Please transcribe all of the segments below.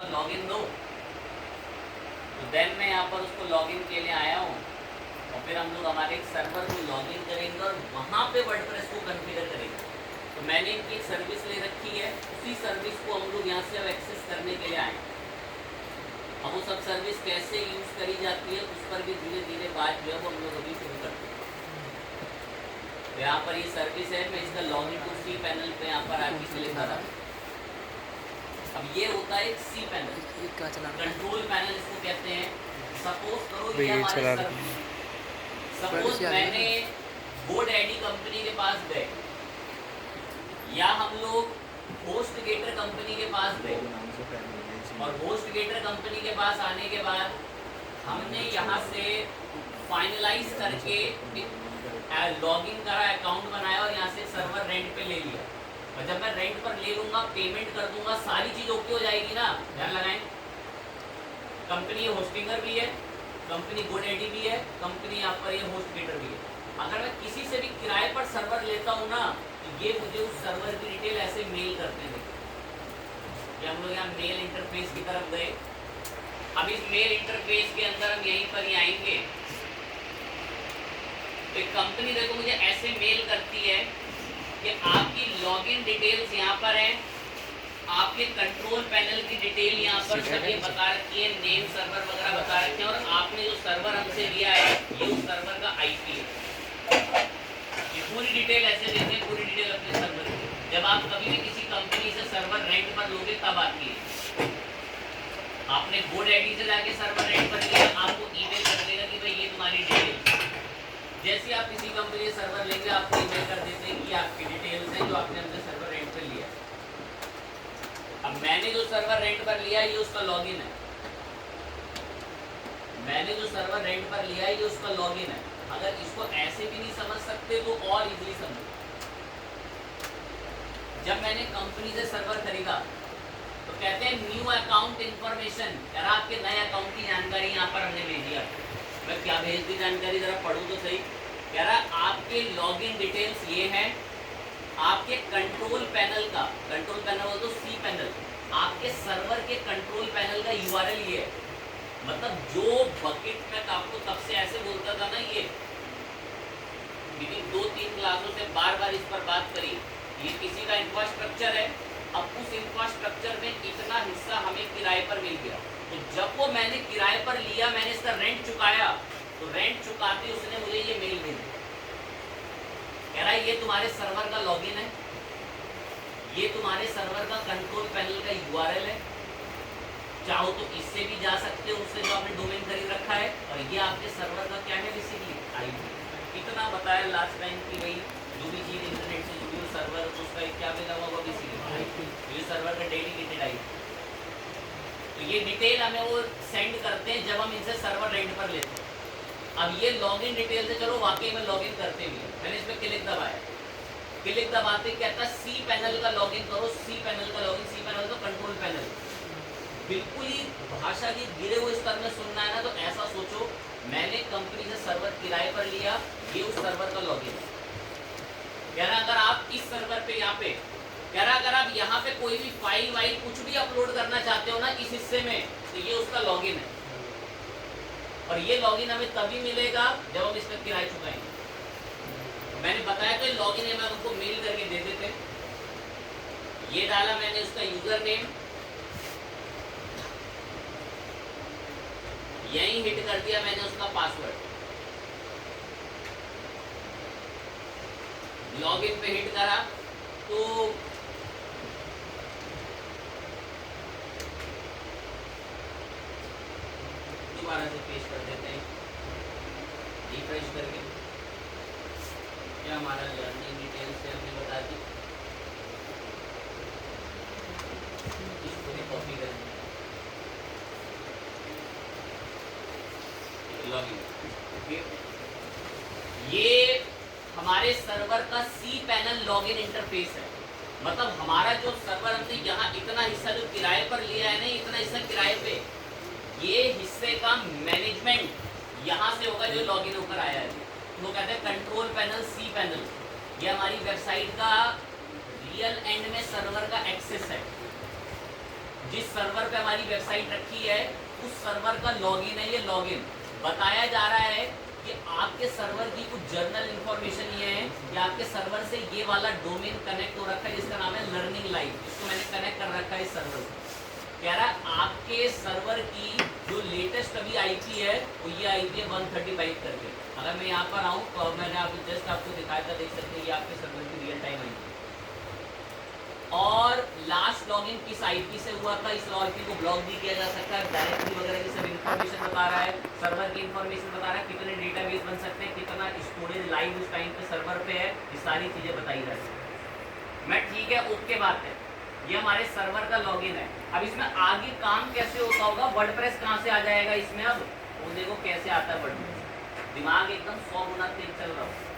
Login दो। तो then मैं यहाँ पर उसको लॉगिन के लिए आया हूँ और फिर हम लोग हमारे एक सर्वर को लॉगिन करेंगे और वहाँ पे वर्डप्रेस को कॉन्फ़िगर करेंगे। तो मैंने इनकी एक सर्विस ले रखी है, उसी सर्विस को हम लोग यहाँ से अब एक्सेस करने के लिए आए। अब वो सब सर्विस कैसे यूज़ करी जाती है उस पर भी धीरे धीरे बात जो है वो हम लोग अभी शुरू करते हैं। तो यहाँ पर ये सर्विस है, मैं इसका लॉगिन टू सी पैनल पे यहाँ पर आके क्लिक कर रहा हूँ। अब ये होता है एक सी पैनल, कंट्रोल पैनल इसको कहते हैं। सपोज करो ये हमारे सपोज मैंने GoDaddy कंपनी के पास गए या हम लोग HostGator कंपनी के पास गए और HostGator कंपनी के पास आने के बाद हमने यहाँ से फाइनलाइज करके लॉगिन करा, अकाउंट बनाया और यहाँ से सर्वर रेंट पे ले लिया। और जब मैं रेंट पर ले लूंगा, पेमेंट कर दूंगा, सारी चीज ओके हो जाएगी ना। ध्यान लगाएं, कंपनी होस्टिंगर भी है, कंपनी GoDaddy भी है, कंपनी यहाँ पर ये HostGator भी है। अगर मैं किसी से भी किराए पर सर्वर लेता हूँ ना, तो ये मुझे उस सर्वर की डिटेल ऐसे मेल करते हैं। कि हम लोग यहाँ मेल इंटरफेस की तरफ गए। अब इस मेल इंटरफेस के अंदर हम यहीं पर ही आएंगे। तो एक कंपनी देखो मुझे ऐसे मेल करती है कि आपकी लॉगिन डिटेल्स यहाँ पर है, आपके कंट्रोल पैनल की डिटेल यहाँ पर सब ये बता रखी है, नेम सर्वर वगैरह बता रखे हैं, और आपने जो सर्वर हमसे लिया है ये उस सर्वर का IP है। ये पूरी डिटेल ऐसे देते हैं, पूरी डिटेल अपने सर्वर की। जब आप कभी भी किसी कंपनी से सर्वर रेंट पर लोगे तब आती है। आपने GoDaddy से जाके सर्वर रेंट पर लिया, आपको ईमेल कर देगा कि भाई ये तुम्हारी डिटेल। जैसे आप किसी कंपनी से सर्वर लेंगे आपको ईमेल कर देते हैं कि आपकी डिटेल्स हैं जो आपने हमसे सर्वर रेंट पर लिया। अब मैंने जो सर्वर रेंट पर लिया ये उसका लॉगिन है। मैंने जो सर्वर रेंट पर लिया ये उसका लॉगिन है। अगर इसको ऐसे भी नहीं समझ सकते तो और इजीली समझो। जब मैंने कंपनी से सर्वर खरीदा तो कहते हैं न्यू अकाउंट इंफॉर्मेशन, यार आपके नए अकाउंट की जानकारी यहाँ पर हमने भेजी है। मैं क्या भेज दी जानकारी, जरा पढ़ूं तो सही। कह रहा आपके लॉगिन डिटेल्स ये हैं, आपके कंट्रोल पैनल का, कंट्रोल पैनल हो तो सी पैनल, आपके सर्वर के कंट्रोल पैनल का URL ये है। मतलब जो बकेट में आपको तब से ऐसे बोलता था ना, ये लेकिन 2-3 क्लासों से बार बार इस पर बात करी, ये किसी का इंफ्रास्ट्रक्चर है। अब उस इंफ्रास्ट्रक्चर में इतना हिस्सा हमें किराए पर मिल गया, तो जब वो मैंने किराए पर लिया, मैंने इसका रेंट चुकाया, तो रेंट चुकाते उसने मुझे ये मेल भेज दिया। कह रहा है ये तुम्हारे सर्वर का लॉगिन है, ये तुम्हारे सर्वर का कंट्रोल पैनल का URL है। चाहो तो इससे भी जा सकते हो, उससे जो आपने डोमेन खरीद रखा है, और ये आपके सर्वर का क्या है, बेसिकली IP। इतना बताया लास्ट टाइम कि भाई जो भी चीज इंटरनेट से जुड़ी हो सर्वर, उसका क्या मिला होगा, बेसिकली IP। ये सर्वर का डेडिकेटेड IP। तो ये डिटेल हमें वो सेंड करते हैं जब हम इनसे सर्वर रेंट पर लेते हैं। अब ये लॉगिन डिटेल से चलो वाकई में लॉगिन करते भी हैं। मैंने इस पर क्लिक दबाया, क्लिक दबाते कहता सी पैनल का लॉगिन करो, सी पैनल का लॉगिन। सी पैनल तो कंट्रोल पैनल, बिल्कुल ही भाषा की गिरे हुए स्तर में सुनना है ना, तो ऐसा सोचो मैंने कंपनी से सर्वर किराए पर लिया, ये उस सर्वर का लॉगिन है। कह रहा अगर आप इस सर्वर पे यहाँ पे, कह रहा अगर आप यहाँ पे कोई भी फाइल वाइल कुछ भी अपलोड करना चाहते हो ना इस हिस्से में, तो ये उसका लॉगिन है। और ये लॉगिन हमें तभी मिलेगा जब हम इसका किराया चुकाएंगे। मैंने बताया तो लॉगिन है, मैं उनको मेल करके दे देते। ये डाला मैंने उसका यूजर नेम, यहीं हिट कर दिया मैंने उसका पासवर्ड, लॉगिन पे हिट करा तो दोबारा से पेश कर देते हैं, रिफ्रेश करके। क्या हमारा लर्निंग डिटेल्स से हमने बता दी, इसको भी कॉपी करेंगे, लॉगिन। ये हमारे सर्वर का सी पैनल लॉगिन इंटरफेस है। मतलब हमारा जो सर्वर हमने यहाँ इतना हिस्सा जो किराए पर लिया है ना, इतना हिस्सा किराए पे, ये हिस्से का मैनेजमेंट यहाँ से होगा जो लॉगिन होकर आया है। तो कहते हैं कंट्रोल पैनल, सी पैनल, ये हमारी वेबसाइट का रियल एंड में सर्वर का एक्सेस है। जिस सर्वर पे हमारी वेबसाइट रखी है उस सर्वर का लॉगिन है ये लॉगिन। बताया जा रहा है कि आपके सर्वर की कुछ जर्नल इंफॉर्मेशन ये है कि आपके सर्वर से ये वाला डोमेन कनेक्ट हो रखा है जिसका नाम है लर्निंग लाइव, इसको मैंने कनेक्ट कर रखा है इस सर्वर से। कह रहा है आपके सर्वर की जो लेटेस्ट अभी आईपी है वो ये आईपी है 135 करके। अगर मैं यहाँ पर आऊँ तो मैंने अभी जस्ट आपको दिखाया था, देख सकते हैं ये आपके सर्वर की रियल टाइम आईपी। और लास्ट लॉगिन किस आईपी से हुआ था, इस आईपी को ब्लॉक भी किया जा सकता है। डायरेक्टरी वगैरह की सब इन्फॉर्मेशन बता रहा है, सर्वर की इन्फॉर्मेशन बता रहा है, कितने डेटाबेस बन सकते हैं, कितना स्टोरेज लाइव उस टाइम पे सर्वर पे है, ये सारी चीजें बताई जाती है। मैं ठीक है, ओके बात है, ये हमारे सर्वर का लॉगिन है। अब इसमें आगे काम कैसे होता होगा, वर्डप्रेस कहाँ से आ जाएगा इसमें, अब वो देखो कैसे आता है वर्डप्रेस। दिमाग एकदम 100 गुना तेज चल रहा है।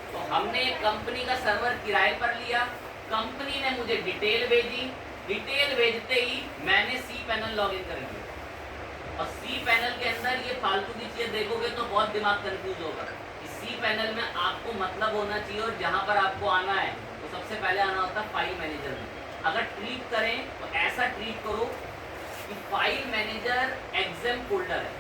तो हमने कंपनी का सर्वर किराए पर लिया, कंपनी ने मुझे डिटेल भेजी, डिटेल भेजते ही मैंने सी पैनल लॉगिन कर लिया। और सी पैनल के अंदर ये फालतू की चीजें देखोगे तो बहुत दिमाग कंफ्यूज होगा। इस सी पैनल में आपको मतलब होना चाहिए और जहां पर आपको आना है तो सबसे पहले आना होता है फाइल मैनेजर में। अगर ट्रीट करें तो ऐसा ट्रीट करो कि फाइल मैनेजर एग्जाम फोल्डर है।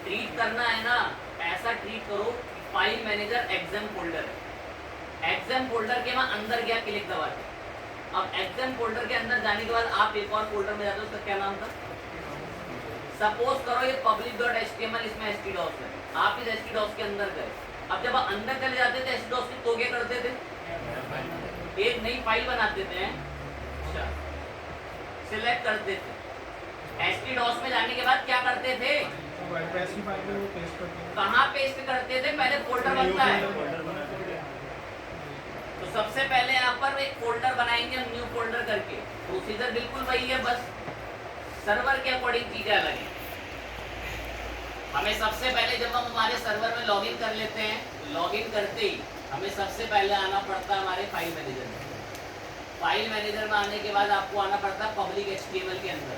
ट्रीट करना है ना, ऐसा ट्रीट करो कि फाइल मैनेजर एग्जाम फोल्डर है। एग्जाम फोल्डर के मैं अंदर गया, क्लिक दबा के। अब एग्जाम फोल्डर के अंदर जाने के बाद आप एक और फोल्डर में जाते हो, उसका क्या नाम था, सपोज करो ये public.html, इसमें htdocs है, आप इस htdocs के अंदर गए। अब जब आप अंदर चले जाते थे htdocs की तो क्या करते थे, एक नई फाइल बनाते थे, सिलेक्ट करते थे। htdocs में जाने के बाद क्या करते थे, कहाँ पेस्ट करते थे, पहले फोल्डर बनता है। तो सबसे पहले यहाँ पर एक फोल्डर बनाएंगे हम, न्यू फोल्डर करके। प्रोसीजर बिल्कुल वही है, बस सर्वर के अकॉर्डिंग चीजें अलग हैं। हमें सबसे पहले जब हम हमारे सर्वर में लॉगिन कर लेते हैं, लॉगिन करते ही हमें सबसे पहले आना पड़ता है हमारे फाइल मैनेजर में। फाइल मैनेजर में आने के बाद आपको आना पड़ता है पब्लिक HTML के अंदर।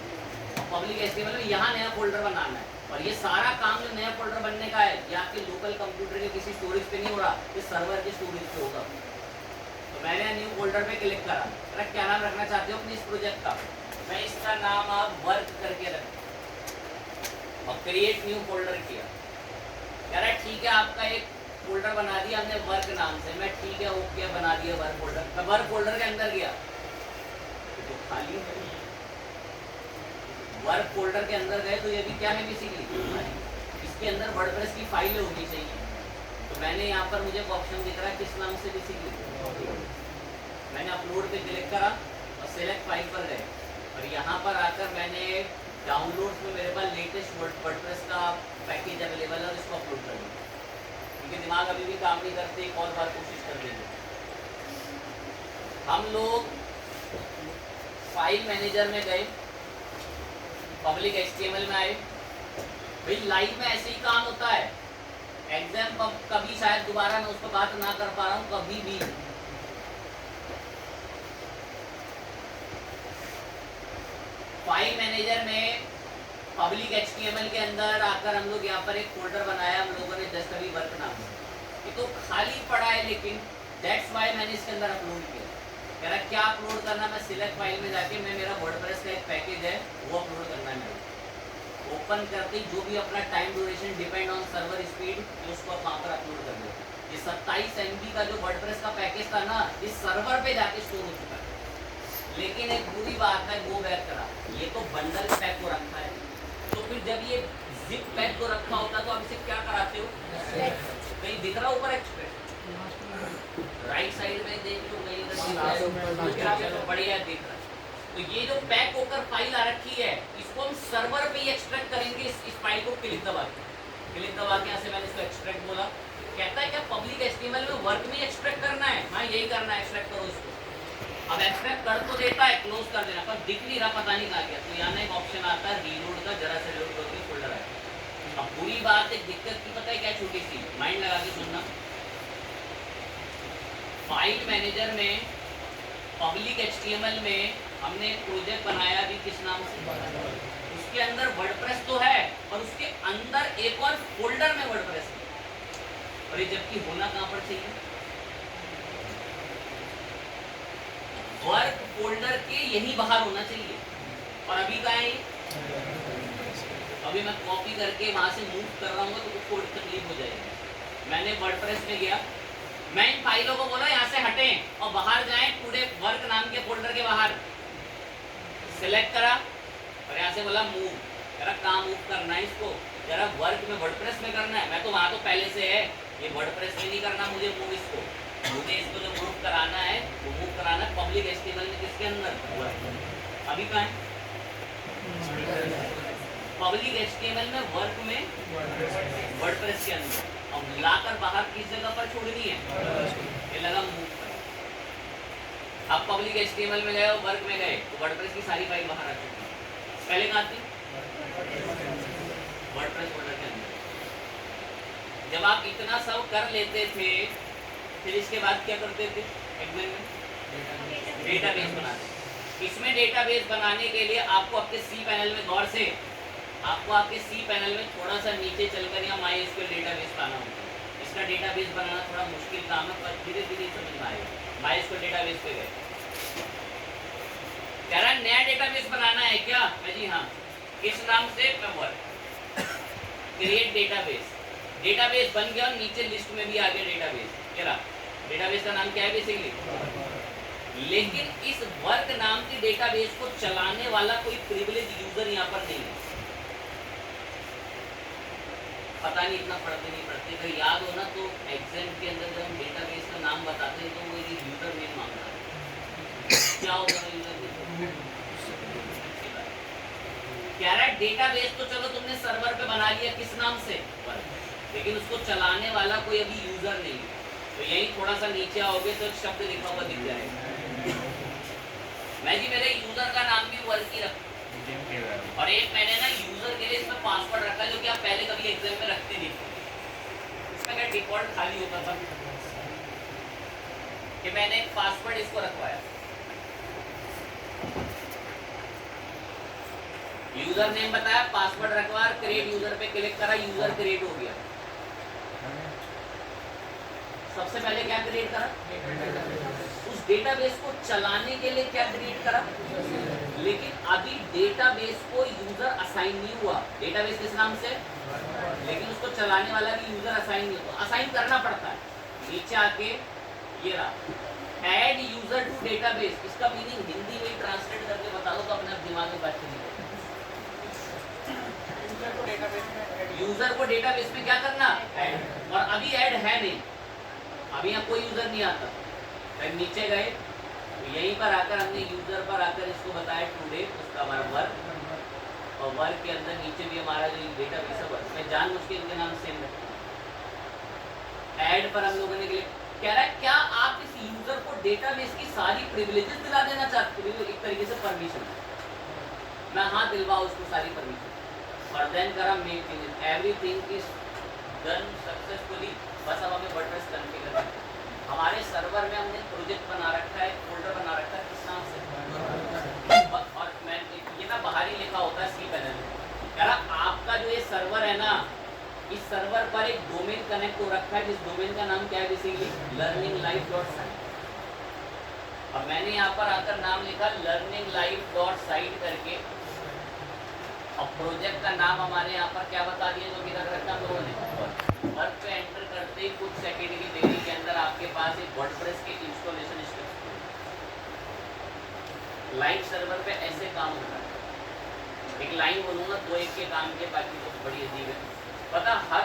पब्लिक HTML में यहाँ नया फोल्डर बनाना है, और ये सारा काम जो नया फोल्डर बनने का है ये आपके लोकल कंप्यूटर के किसी स्टोरेज पे नहीं हो रहा, ये सर्वर के स्टोरेज पे होगा। तो मैंने न्यू फोल्डर पे क्लिक करा, अरे क्या नाम रखना चाहते हो अपने इस प्रोजेक्ट का, मैं इसका नाम आप वर्क करके रख और क्रिएट न्यू फोल्डर किया। कह रहा है ठीक है, आपका एक फोल्डर बना दिया हमने वर्क नाम से। मैं ठीक है, ओके बना दिया वर्क फोल्डर। मैं वर्क फोल्डर के अंदर गया तो खाली है। वर्क फोल्डर के अंदर गए तो ये भी क्या है, बेसिकली इसके अंदर वर्डप्रेस की फाइलें होनी चाहिए। तो मैंने यहाँ पर मुझे ऑप्शन दिख रहा है किस नाम से, बेसिकली मैंने अपलोड पे क्लिक करा और सिलेक्ट फाइल पर गए, और यहाँ पर आकर मैंने डाउनलोड्स में मेरे पास लेटेस्ट वर्डप्रेस का पैकेज अवेलेबल है और इसको अपलोड कर दिया। क्योंकि दिमाग अभी भी काम नहीं करते, एक और बार कोशिश कर देंगे। हम लोग फाइल मैनेजर में गए, पब्लिक HTML में आए। भाई लाइव में ऐसे ही काम होता है। एग्जाम कभी शायद दोबारा मैं उस पर बात ना कर पा रहा हूँ, कभी भी फाइल मैनेजर में पब्लिक HTML के अंदर आकर हम लोग यहाँ पर एक फोल्डर बनाया हम लोगों ने, जस्ट अभी वर्क नाम से। ये तो खाली पड़ा है, लेकिन दैट्स वाई मैंने इसके अंदर अपलोड किया। कह रहा क्या अपलोड करना, मैं सिलेक्ट फाइल में जाके मैं मेरा वर्डप्रेस का एक पैकेज है वो अपलोड करना है मेरे। ओपन करते ही जो भी अपना time duration depend on server speed, उसको वहाँ पर अपलोड कर दो। ये 27 MB का जो वर्डप्रेस का पैकेज था ना, इस सर्वर पे जाके स्टोर हो चुका है। लेकिन एक बुरी बात है, गो बैक करा, ये तो बंडल पैक को रखा है। तो फिर जब ये जिप पैक को रखा होता तो आप इसे क्या कराते हो, कहीं दिख रहा ऊपर एक्सप्रेस, राइट साइड में देख लो, कहीं इधर बढ़िया दिख रहा है। तो ये जो पैक होकर फाइल आ रखी है, इसको हम सर्वर पे ही एक्सट्रैक्ट करेंगे। इस फाइल को क्लिक दबा के यहाँ से मैंने इसको एक्सट्रैक्ट बोला। कहता है क्या पब्लिक HTML में वर्क में एक्सट्रैक्ट करना है, हाँ यही करना है, एक्सट्रैक्ट करो इसको। अब एक्सट्रैक्ट कर तो देता है, क्लोज कर देना, पर दिख नहीं रहा, पता नहीं कहाँ गया। तो यहाँ एक ऑप्शन आता है रीलोड का, जरा से लोड करके फोल्डर आएगा। अब पूरी बात एक दिक्कत की पता है क्या, छोटी सी माइंड लगा के सुनना। फाइल मैनेजर में पब्लिक HTML में हमने एक प्रोजेक्ट बनाया भी, किस नाम से, उसके अंदर वर्डप्रेस तो है और उसके अंदर एक और फोल्डर में वर्डप्रेस है। और ये जबकि होना कहाँ पर चाहिए, वर्क फोल्डर के यही बाहर होना चाहिए, और अभी कहाँ है ये? अभी मैं कॉपी करके वहां से मूव कर रहा हूँ तो थोड़ी तकलीफ हो जाएगी। मैंने वर्डप्रेस में गया, मैं इन फाइलों को बोला यहाँ से हटें और बाहर जाएं, टुडे वर्क नाम के फोल्डर के बाहर सिलेक्ट करा और यहाँ से बोला मूव। जरा कहाँ मूव करना है इसको, जरा वर्क में वर्डप्रेस में करना है। मैं तो वहाँ तो पहले से है, ये वर्डप्रेस में नहीं करना मुझे मूव इसको। मुझे इसको जो मूव कराना है वो मूव कराना है पब्लिक एचटीएमएल में, किसके अंदर? वर्क। अभी कहाँ है? पब्लिक एचटीएमएल में, वर्क में, वर्डप्रेस के अंदर। अब लाकर बाहर किस जगह पर छोड़नी है? ये लगा मूव कर। अब पब्लिक एचटीएमएल में गए और वर्क में गए तो वर्डप्रेस की सारी फाइल बाहर आ चुकी है। पहले कहाँ थी? वर्डप्रेस फोल्डर के अंदर। जब आप इतना सब कर लेते थे फिर इसके बाद क्या करते थे? एडमिन में डेटाबेस बनाते। इसमें डेटाबेस बनाने के लिए आपको आपके सी पैनल में गौर से, आपको आपके सी पैनल में थोड़ा सा नीचे चलकर यहाँ MySQL डेटाबेस पाना होता है। इसका डेटाबेस बनाना थोड़ा मुश्किल काम है पर धीरे धीरे समझ में आएगा। MySQL डेटाबेस पे गए, कह रहा है नया डेटाबेस बनाना है क्या? मैं जी हाँ। किस नाम से? वर्क। Create database. डेटाबेस बन गया और नीचे लिस्ट में भी आ गया डेटाबेस। कह रहा डेटाबेस का नाम क्या है बेसिकली? लेकिन इस वर्क नाम की डेटाबेस को चलाने वाला कोई प्रिविलेज यूजर यहाँ पर नहीं है। पता नहीं इतना पढ़ते नहीं पढ़ते, अगर याद हो ना तो एग्जाम के अंदर जब हम डेटाबेस का नाम बताते हैं तो वो एक यूजर नेम मांगता है। क्या होगा यूजर नेम? कह रहा है डेटाबेस तो चलो तुमने सर्वर पे बना लिया, किस नाम से? वर्क। लेकिन उसको चलाने वाला कोई अभी यूजर नहीं है। तो यही थोड़ा सा नीचे आओगे तो शब्द लिखा हुआ दिख जाएगा। मैं जी मेरे यूजर का नाम भी वर्क ही रखा, और एक मैंने ना यूजर के लिए इसमें पासवर्ड रखा जो कि आप पहले कभी एग्जाम में रखते नहीं। इसमें क्या डिफॉल्ट खाली होता था कि मैंने एक पासवर्ड इसको रखवाया। यूजर नेम बताया, पासवर्ड रखवा, क्रिएट यूजर पे क्लिक करा, यूजर क्रिएट हो गया। सबसे पहले क्या क्रिएट करा? उस डेटाबेस को चलाने के लिए क्या क्रिएट करा? लेकिन अभी डेटाबेस को यूजर असाइन नहीं हुआ। डेटाबेस किस नाम से? लेकिन उसको चलाने वाला भी यूजर असाइन नहीं हुआ। असाइन करना पड़ता है। नीचे आके ये रहा ऐड यूजर टू डेटाबेस। इसका मीनिंग हिंदी में ट्रांसलेट करके बता दो तो अपने दिमाग में बात करिए। यूजर को डेटाबेस में क्या करना? ऐड। और अभी ऐड है नहीं, अभी यहाँ कोई यूजर नहीं आता। फिर नीचे गए तो यहीं पर आकर हमने यूजर पर आकर इसको बताया टुडे, उसका हमारा वर्क, और वर्क के अंदर नीचे भी हमारा जो डेटाबेस है वर्क। मैं जान मुझके इनके नाम सेम रखता। ऐड पर हम लोगों ने कह रहा है क्या आप इस यूजर को डेटाबेस की सारी प्रिविलेजेस दिला देना चाहते हो? एक तरीके से परमिशन। मैं हाँ दिलवाओ उसको सारी परमिशन। और देन करा make changes, everything is done successfully. बस अब हमें वर्डप्रेस कॉन्फ़िगर करना है। हमारे सर्वर में हमने प्रोजेक्ट बना रखा है, फोल्डर बना रखा है, किस नाम से? और मैं ये ना बाहर ही लिखा होता है सी पैनल में। कह रहा आपका जो ये सर्वर है ना, इस सर्वर पर एक डोमेन कनेक्ट हो रखा है, जिस डोमेन का नाम क्या है बेसिकली? learninglife.site। और मैंने यहाँ पर आकर नाम लिखा learninglife.site करके, और प्रोजेक्ट का नाम हमारे यहाँ पर क्या बता दिया जो कि रख रखा हम लोगों ने? वर्क पे एंटर करते ही कुछ सेकंड की देरी के अंदर आपके पास एक वर्डप्रेस के इंस्टॉलेशन स्टेप्स लाइव सर्वर पे ऐसे काम होता है। एक लाइन बोलूँगा, दो एक के काम के, बाकी तो बड़ी अजीब है। पता हर